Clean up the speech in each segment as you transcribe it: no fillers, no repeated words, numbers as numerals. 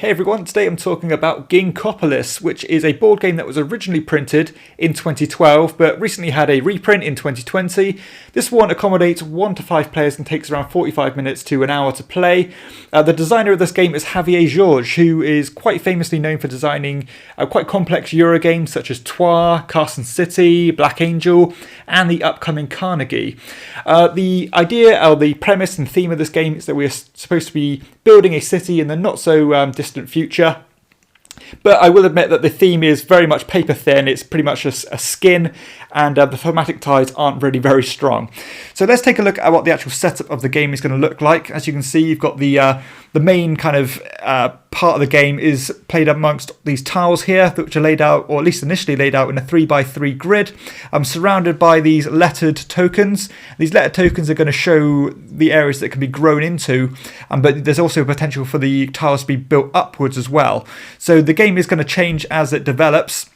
Hey everyone, today I'm talking about Ginkgopolis, which is a board game that was originally printed in 2012 but recently had a reprint in 2020. This one accommodates 1 to 5 players and takes around 45 minutes to an hour to play. The designer of this game is Xavier Georges, who is quite famously known for designing quite complex Euro games such as Troyes, Carson City, Black Angel, and the upcoming Carnegie. The idea, or the premise and theme of this game is that we're supposed to be building a city in the not so distant future. But I will admit that the theme is very much paper thin. It's pretty much a skin, and the thematic ties aren't really very strong. So let's take a look at what the actual setup of the game is going to look like. As you can see, you've got the main kind of part of the game is played amongst these tiles here, which are laid out, or at least initially laid out, in a 3x3 grid. Surrounded by these lettered tokens. These lettered tokens are going to show the areas that can be grown into, but there's also potential for the tiles to be built upwards as well. So the game is going to change as it develops.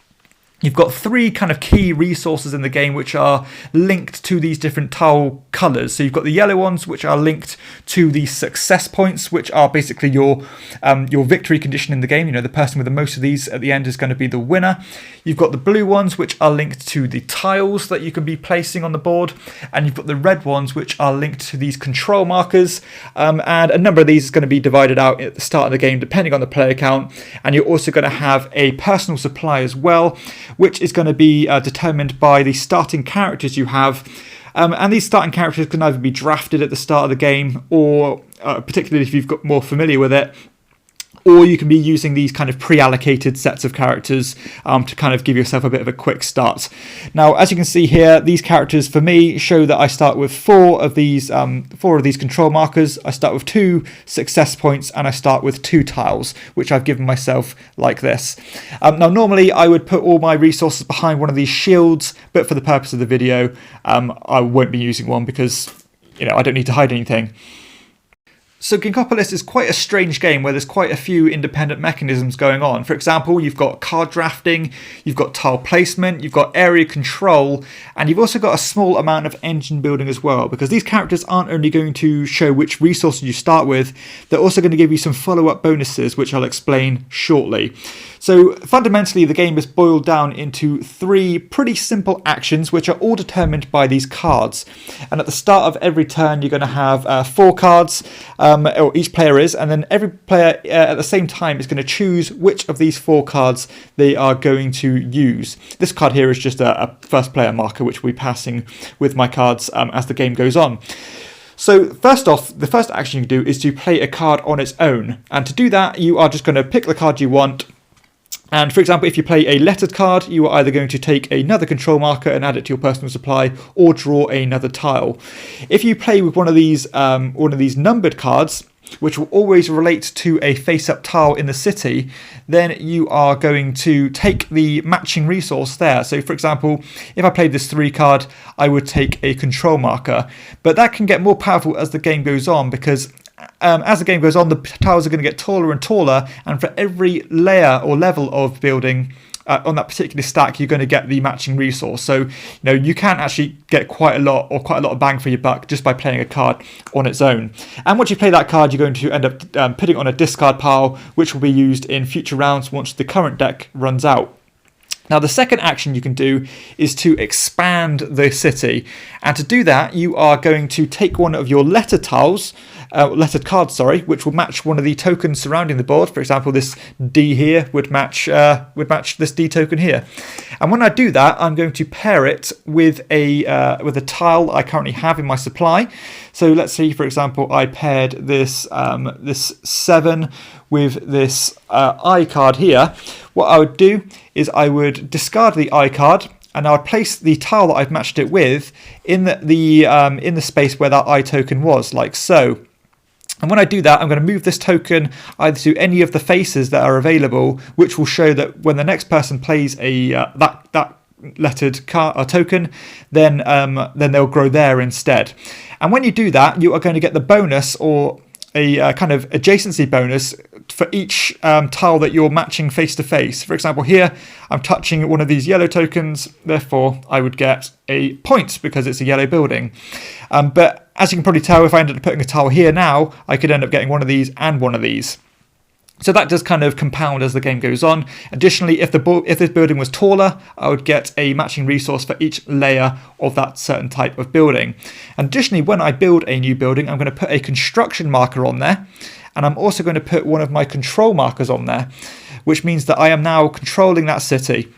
You've got 3 kind of key resources in the game which are linked to these different tile colours. So you've got the yellow ones which are linked to the success points, which are basically your victory condition in the game. You know, the person with the most of these at the end is going to be the winner. You've got the blue ones which are linked to the tiles that you can be placing on the board. And you've got the red ones which are linked to these control markers. And a number of these is going to be divided out at the start of the game depending on the player count. And you're also going to have a personal supply as well, which is going to be determined by the starting characters you have. And these starting characters can either be drafted at the start of the game, or particularly if you've got more familiar with it, or you can be using these kind of pre-allocated sets of characters to kind of give yourself a bit of a quick start. Now, as you can see here, these characters for me show that I start with 4 of these control markers. I start with 2 success points, and I start with 2 tiles, which I've given myself like this. Now, normally I would put all my resources behind one of these shields, but for the purpose of the video, I won't be using one because, you know, I don't need to hide anything. So Ginkgopolis is quite a strange game where there's quite a few independent mechanisms going on. For example, you've got card drafting, you've got tile placement, you've got area control, and you've also got a small amount of engine building as well, because these characters aren't only going to show which resources you start with, they're also going to give you some follow-up bonuses, which I'll explain shortly. So fundamentally, the game is boiled down into 3 pretty simple actions, which are all determined by these cards. And at the start of every turn, you're going to have 4 cards, or each player is, and then every player at the same time is going to choose which of these 4 cards they are going to use. This card here is just a first player marker, which we'll be passing with my cards as the game goes on. So first off, the first action you can do is to play a card on its own. And to do that, you are just going to pick the card you want. And for example, if you play a lettered card, you are either going to take another control marker and add it to your personal supply, or draw another tile. If you play with one of these numbered cards, which will always relate to a face-up tile in the city, then you are going to take the matching resource there. So for example, if I played this 3 card, I would take a control marker. But that can get more powerful as the game goes on, because as the game goes on, the tiles are going to get taller and taller, and for every layer or level of building on that particular stack, you're going to get the matching resource. So, you know, you can actually get quite a lot of bang for your buck just by playing a card on its own. And once you play that card, you're going to end up putting it on a discard pile, which will be used in future rounds once the current deck runs out. Now, the second action you can do is to expand the city. And to do that, you are going to take one of your lettered cards, which will match one of the tokens surrounding the board. For example, this D here would match this D token here. And when I do that, I'm going to pair it with a tile I currently have in my supply. So let's say, for example, I paired this 7 with this I card here. What I would do is I would discard the I card, and I would place the tile that I've matched it with in the space where that I token was, like so. And when I do that, I'm going to move this token either to any of the faces that are available, which will show that when the next person plays that lettered card or token, then they'll grow there instead. And when you do that, you are going to get the bonus, or a kind of adjacency bonus, for each tile that you're matching face to face. For example, here I'm touching one of these yellow tokens, therefore I would get a point because it's a yellow building. But as you can probably tell, if I ended up putting a tile here now, I could end up getting one of these and one of these. So that does kind of compound as the game goes on. Additionally, if this building was taller, I would get a matching resource for each layer of that certain type of building. And additionally, when I build a new building, I'm going to put a construction marker on there. And I'm also going to put one of my control markers on there, which means that I am now controlling that city.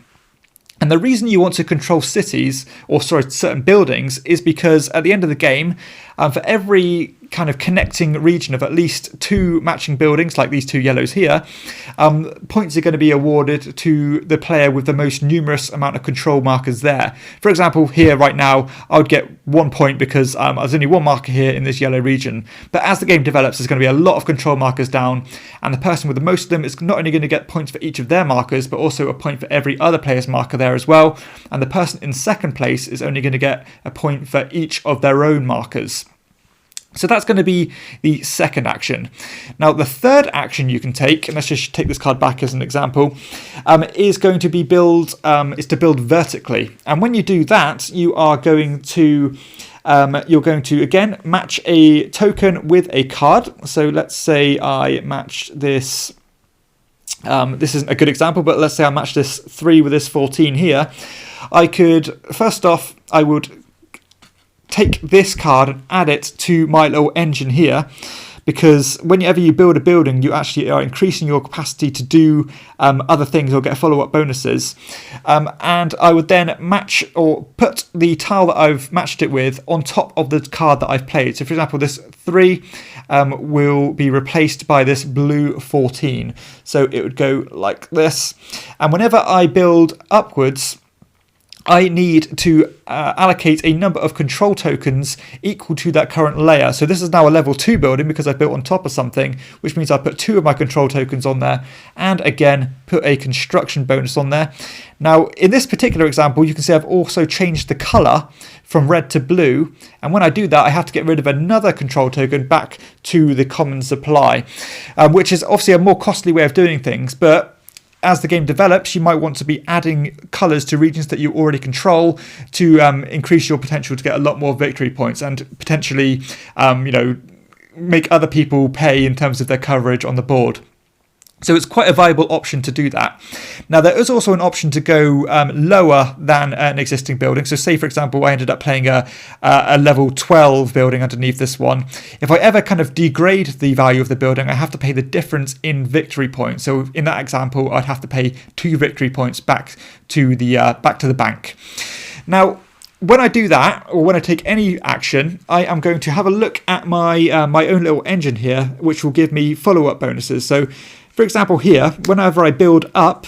And the reason you want to control cities, or sorry, certain buildings, is because at the end of the game, for every kind of connecting region of at least 2 matching buildings, like these 2 yellows here, points are going to be awarded to the player with the most numerous amount of control markers there. For example, here right now, I would get 1 point because there's only 1 marker here in this yellow region. But as the game develops, there's going to be a lot of control markers down, and the person with the most of them is not only going to get points for each of their markers, but also a point for every other player's marker there as well. And the person in second place is only going to get a point for each of their own markers. So that's going to be the second action. Now, the third action you can take, and let's just take this card back as an example, is going to be to build vertically. And when you do that, you are going to you're going to again match a token with a card. So let's say I match this. This isn't a good example, but let's say I match this 3 with this 14 here. I could, first off, I would take this card and add it to my little engine here, because whenever you build a building, you actually are increasing your capacity to do other things or get follow-up bonuses. And I would then match or put the tile that I've matched it with on top of the card that I've played. So for example, this 3 will be replaced by this blue 14. So it would go like this. And whenever I build upwards, I need to allocate a number of control tokens equal to that current layer. So this is now a level 2 building because I built on top of something, which means I put 2 of my control tokens on there, and again put a construction bonus on there. Now in this particular example, you can see I've also changed the color from red to blue, and when I do that, I have to get rid of another control token back to the common supply, which is obviously a more costly way of doing things, but as the game develops, you might want to be adding colours to regions that you already control to increase your potential to get a lot more victory points and potentially, make other people pay in terms of their coverage on the board. So it's quite a viable option to do that. Now, there is also an option to go lower than an existing building. So say, for example, I ended up playing a level 12 building underneath this one. If I ever kind of degrade the value of the building, I have to pay the difference in victory points. So in that example, I'd have to pay 2 victory points back to the bank. Now, when I do that, or when I take any action, I am going to have a look at my my own little engine here, which will give me follow-up bonuses. So for example here, whenever I build up,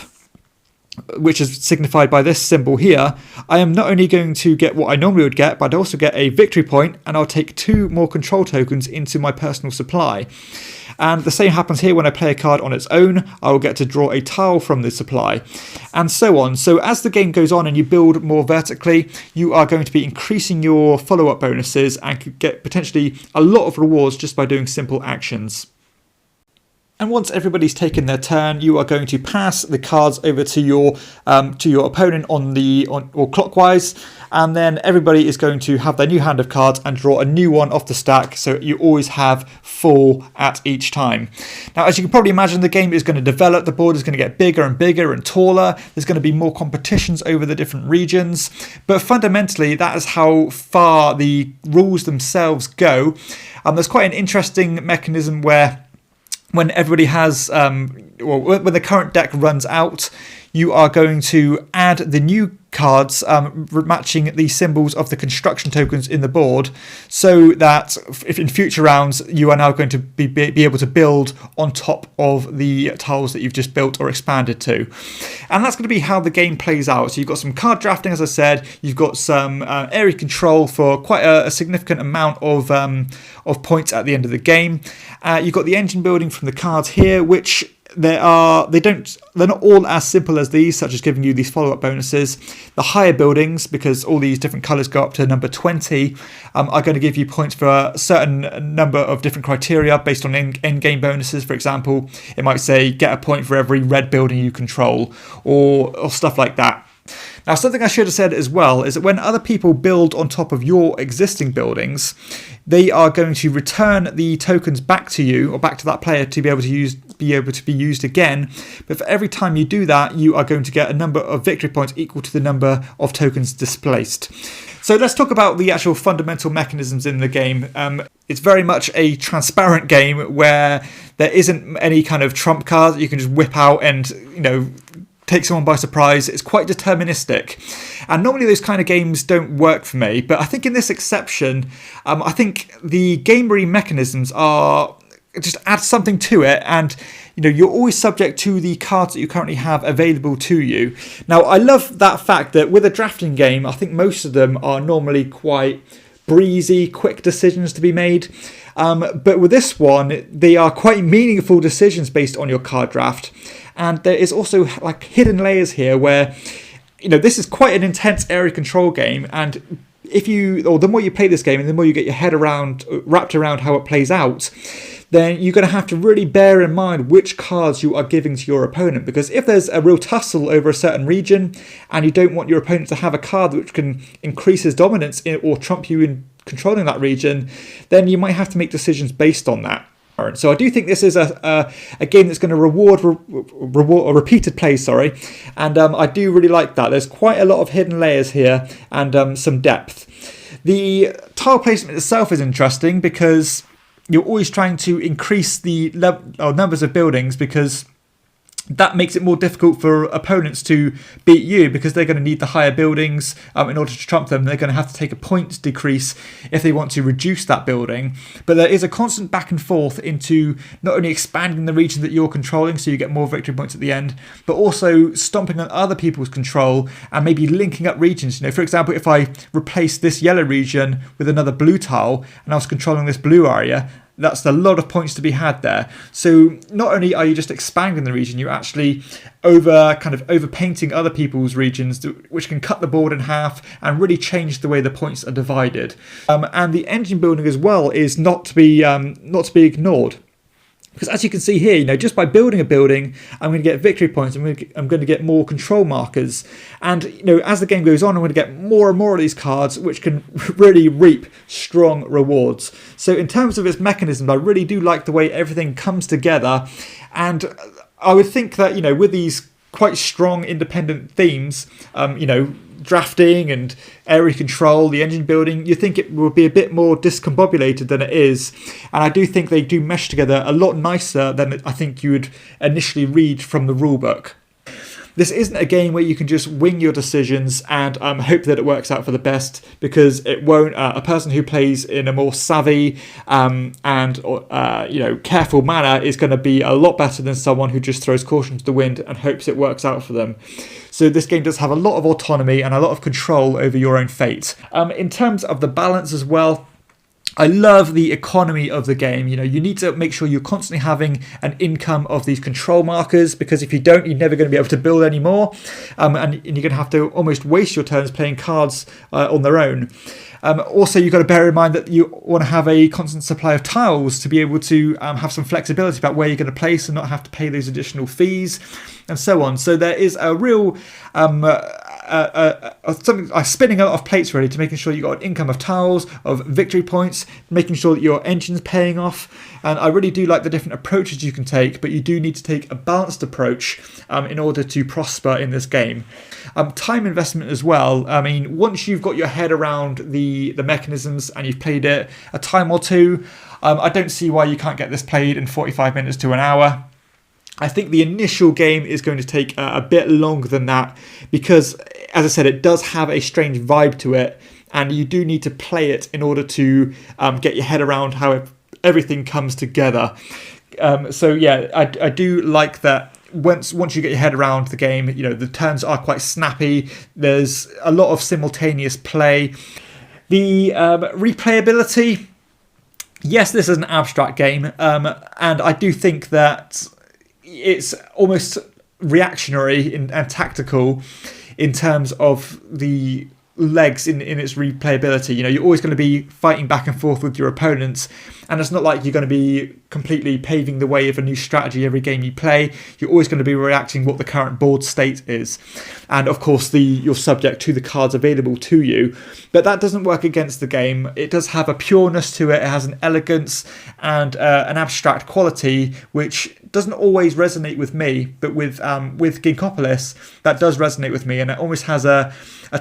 which is signified by this symbol here, I am not only going to get what I normally would get, but I also get a victory point, and I'll take 2 more control tokens into my personal supply. And the same happens here when I play a card on its own. I will get to draw a tile from the supply, and so on. So as the game goes on and you build more vertically, you are going to be increasing your follow-up bonuses and could get potentially a lot of rewards just by doing simple actions. And once everybody's taken their turn, you are going to pass the cards over to your opponent or clockwise, and then everybody is going to have their new hand of cards and draw a new one off the stack, so you always have 4 at each time. Now, as you can probably imagine, the game is going to develop. The board is going to get bigger and bigger and taller. There's going to be more competitions over the different regions, but fundamentally, that is how far the rules themselves go. There's quite an interesting mechanism where when everybody has, when the current deck runs out, you are going to add the new cards matching the symbols of the construction tokens in the board, so that if in future rounds you are now going to be able to build on top of the tiles that you've just built or expanded to. And that's going to be how the game plays out. So you've got some card drafting, as I said, you've got some area control for quite a significant amount of points at the end of the game. You've got the engine building from the cards here, which they're not all as simple as these, such as giving you these follow-up bonuses. The higher buildings, because all these different colours go up to number 20, are going to give you points for a certain number of different criteria based on end-game bonuses. For example, it might say get a point for every red building you control, or stuff like that. Now, something I should have said as well is that when other people build on top of your existing buildings, they are going to return the tokens back to you, or back to that player, to be able to use be able to be used again. But for every time you do that, you are going to get a number of victory points equal to the number of tokens displaced. So let's talk about the actual fundamental mechanisms in the game. It's very much a transparent game where there isn't any kind of trump card that you can just whip out and, take someone by surprise. It's quite deterministic. And normally those kind of games don't work for me. But I think in this exception, I think the gamery mechanisms are just add something to it, and you're always subject to the cards that you currently have available to you. Now, I love that fact that with a drafting game, I think most of them are normally quite breezy, quick decisions to be made. But with this one, they are quite meaningful decisions based on your card draft. And there is also like hidden layers here where, this is quite an intense area control game. And the more you play this game and the more you get your head wrapped around how it plays out, then you're going to have to really bear in mind which cards you are giving to your opponent. Because if there's a real tussle over a certain region and you don't want your opponent to have a card which can increase his dominance or trump you in controlling that region, then you might have to make decisions based on that. So I do think this is a game that's going to reward repeated plays, and I do really like that. There's quite a lot of hidden layers here and some depth. The tile placement itself is interesting because you're always trying to increase the numbers of buildings, because that makes it more difficult for opponents to beat you, because they're going to need the higher buildings in order to trump them. They're going to have to take a points decrease if they want to reduce that building. But there is a constant back and forth into not only expanding the region that you're controlling so you get more victory points at the end, but also stomping on other people's control and maybe linking up regions. For example, if I replace this yellow region with another blue tile and I was controlling this blue area, that's a lot of points to be had there. So not only are you just expanding the region, you're actually over painting other people's regions, which can cut the board in half and really change the way the points are divided. And the engine building as well is not to be ignored. Because as you can see here, just by building a building, I'm going to get victory points. I'm going to get more control markers. And, as the game goes on, I'm going to get more and more of these cards, which can really reap strong rewards. So in terms of its mechanism, I really do like the way everything comes together. And I would think that, with these quite strong independent themes, drafting and area control, the engine building, you think it will be a bit more discombobulated than it is. And I do think they do mesh together a lot nicer than I think you would initially read from the rulebook. This isn't a game where you can just wing your decisions and hope that it works out for the best, because it won't. A person who plays in a more savvy and careful manner is going to be a lot better than someone who just throws caution to the wind and hopes it works out for them. So this game does have a lot of autonomy and a lot of control over your own fate. In terms of the balance as well, I love the economy of the game. You need to make sure you're constantly having an income of these control markers, because if you don't, you're never going to be able to build any more. And you're going to have to almost waste your turns playing cards on their own. Also, you've got to bear in mind that you want to have a constant supply of tiles to be able to have some flexibility about where you're going to place and not have to pay those additional fees and so on. So there is a real spinning a lot of plates really to making sure you've got an income of tiles, of victory points, making sure that your engine's paying off. And I really do like the different approaches you can take, but you do need to take a balanced approach in order to prosper in this game. Time investment as well. I mean, once you've got your head around the mechanisms and you've played it a time or two, I don't see why you can't get this played in 45 minutes to an hour. I think the initial game is going to take a bit longer than that, because, as I said, it does have a strange vibe to it, and you do need to play it in order to get your head around how everything comes together. So yeah, I do like that. Once you get your head around the game, the turns are quite snappy. There's a lot of simultaneous play. The replayability, yes, this is an abstract game, and I do think that it's almost reactionary and tactical in terms of the legs in its replayability. You know, you're always going to be fighting back and forth with your opponents, and it's not like you're going to be completely paving the way of a new strategy every game you play. You're always going to be reacting what the current board state is, and of course you're subject to the cards available to you. But that doesn't work against the game. It does have a pureness to it. It has an elegance and an abstract quality which doesn't always resonate with me, but with Ginkgopolis that does resonate with me, and it almost has a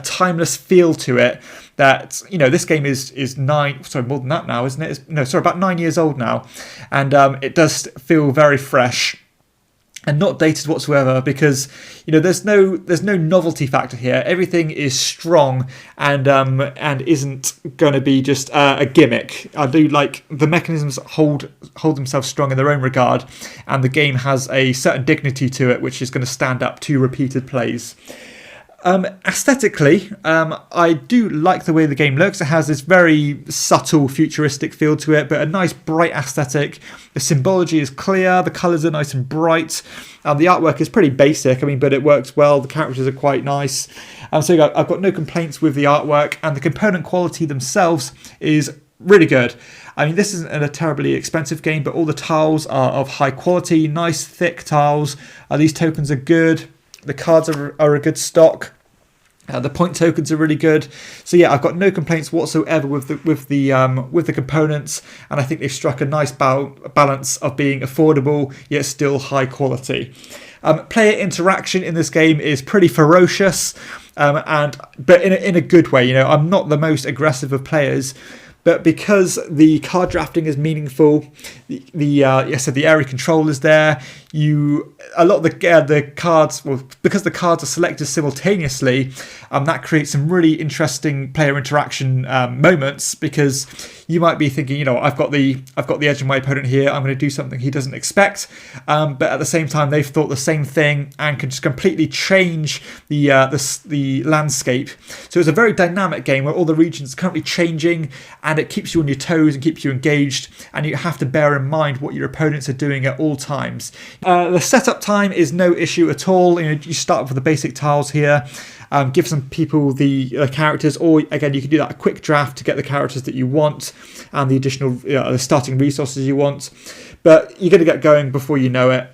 timeless feel to it that, you know, this game is more than that now, isn't it? About 9 years old now, and it does feel very fresh and not dated whatsoever, because, you know, there's no novelty factor here. Everything is strong and isn't going to be just a gimmick. I do like the mechanisms hold themselves strong in their own regard, and the game has a certain dignity to it which is going to stand up to repeated plays. Aesthetically, I do like the way the game looks. It has this very subtle futuristic feel to it, but a nice bright aesthetic. The symbology is clear, the colours are nice and bright, the artwork is pretty basic, but it works well. The characters are quite nice, so I've got no complaints with the artwork, and the component quality themselves is really good. This isn't a terribly expensive game, but all the tiles are of high quality, nice thick tiles. These tokens are good. The cards are a good stock. The point tokens are really good. So yeah, I've got no complaints whatsoever with the components, and I think they've struck a nice balance of being affordable yet still high quality. Player interaction in this game is pretty ferocious, but in a good way. You know, I'm not the most aggressive of players, but because the card drafting is meaningful, the area control is there. A lot of the cards, because the cards are selected simultaneously, that creates some really interesting player interaction moments, because you might be thinking, you know, I've got the edge of my opponent here. I'm going to do something he doesn't expect, but at the same time they've thought the same thing and can just completely change the landscape. So it's a very dynamic game where all the regions are currently changing, and it keeps you on your toes and keeps you engaged, and you have to bear in mind what your opponents are doing at all times. The setup time is no issue at all. You know, you start with the basic tiles here. Give some people the characters, or again, you can do that a quick draft to get the characters that you want and the additional the starting resources you want. But you're going to get going before you know it.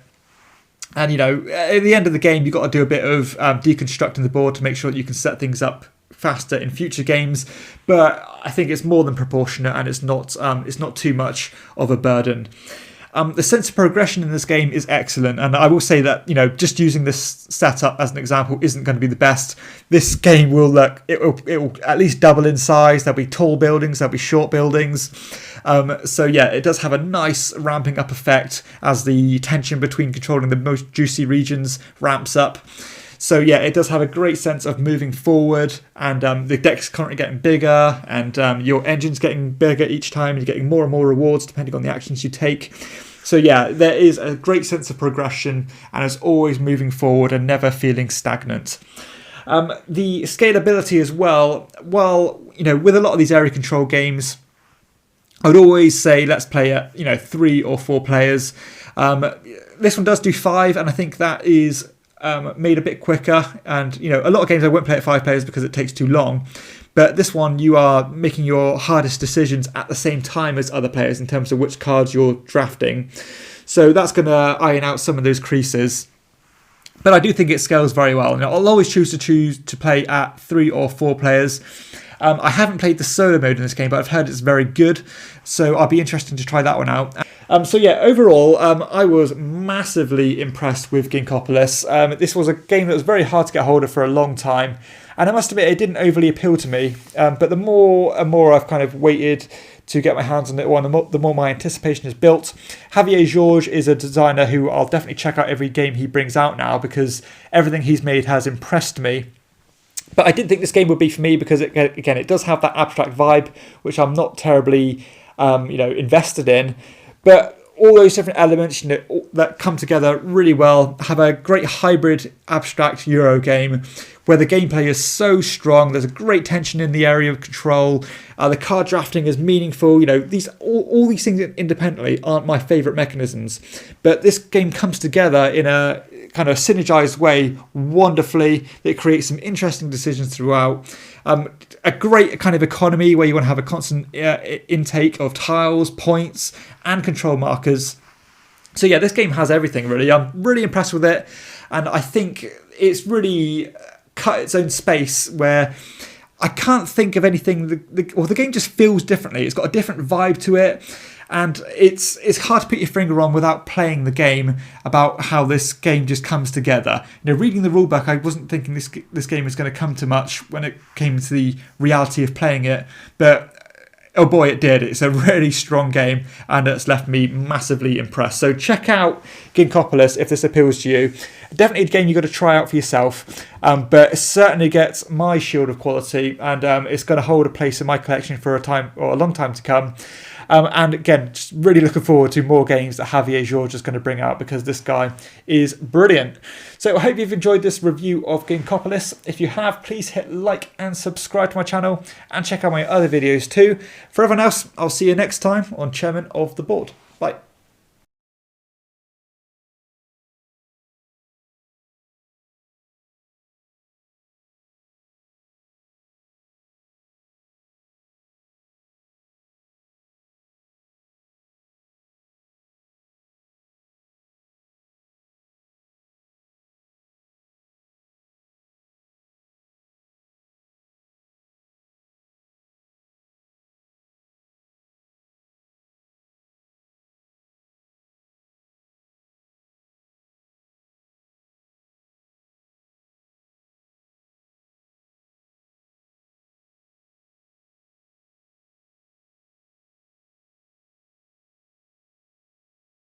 And, you know, at the end of the game, you've got to do a bit of deconstructing the board to make sure that you can set things up faster in future games. But I think it's more than proportionate, and it's not too much of a burden. The sense of progression in this game is excellent, and I will say that, you know, just using this setup as an example isn't going to be the best. This game will it will at least double in size. There'll be tall buildings, there'll be short buildings. So yeah, it does have a nice ramping up effect as the tension between controlling the most juicy regions ramps up. So yeah, it does have a great sense of moving forward, and the deck's currently getting bigger, and your engine's getting bigger each time, and you're getting more and more rewards depending on the actions you take. So yeah, there is a great sense of progression, and it's always moving forward and never feeling stagnant. The scalability as well, you know, with a lot of these area control games, I would always say let's play at, you know, 3 or 4 players. This one does do 5, and I think that is made a bit quicker. And, you know, a lot of games I won't play at 5 players because it takes too long. But this one, you are making your hardest decisions at the same time as other players in terms of which cards you're drafting. So that's going to iron out some of those creases. But I do think it scales very well. And I'll always choose to play at 3 or 4 players. I haven't played the solo mode in this game, but I've heard it's very good. So I'll be interested to try that one out. So yeah, overall, I was massively impressed with Ginkgopolis. This was a game that was very hard to get hold of for a long time. And I must admit, it didn't overly appeal to me. But the more and more I've kind of waited to get my hands on it, the more my anticipation is built. Xavier Georges is a designer who I'll definitely check out every game he brings out now, because everything he's made has impressed me. But I didn't think this game would be for me because, it does have that abstract vibe, which I'm not terribly invested in. But all those different elements, you know, that come together really well, have a great hybrid abstract Euro game where the gameplay is so strong. There's a great tension in the area of control. The card drafting is meaningful. You know, all these things independently aren't my favourite mechanisms, but this game comes together in a kind of synergized way wonderfully. It creates some interesting decisions throughout. A great kind of economy where you want to have a constant intake of tiles, points, and control markers. So yeah, this game has everything really. I'm really impressed with it, and I think it's really cut its own space where I can't think of anything. The game just feels differently. It's got a different vibe to it, and it's hard to put your finger on without playing the game about how this game just comes together. Reading the rulebook, I wasn't thinking this game was going to come to much when it came to the reality of playing it, but oh boy, it did. It's a really strong game, and it's left me massively impressed. So check out Ginkgopolis if this appeals to you. Definitely a game you've got to try out for yourself, but it certainly gets my shield of quality, and it's going to hold a place in my collection for a long time to come. And again, just really looking forward to more games that Xavier Georges is going to bring out, because this guy is brilliant. So I hope you've enjoyed this review of Ginkgopolis. If you have, please hit like and subscribe to my channel, and check out my other videos too. For everyone else, I'll see you next time on Chairman of the Board. Bye.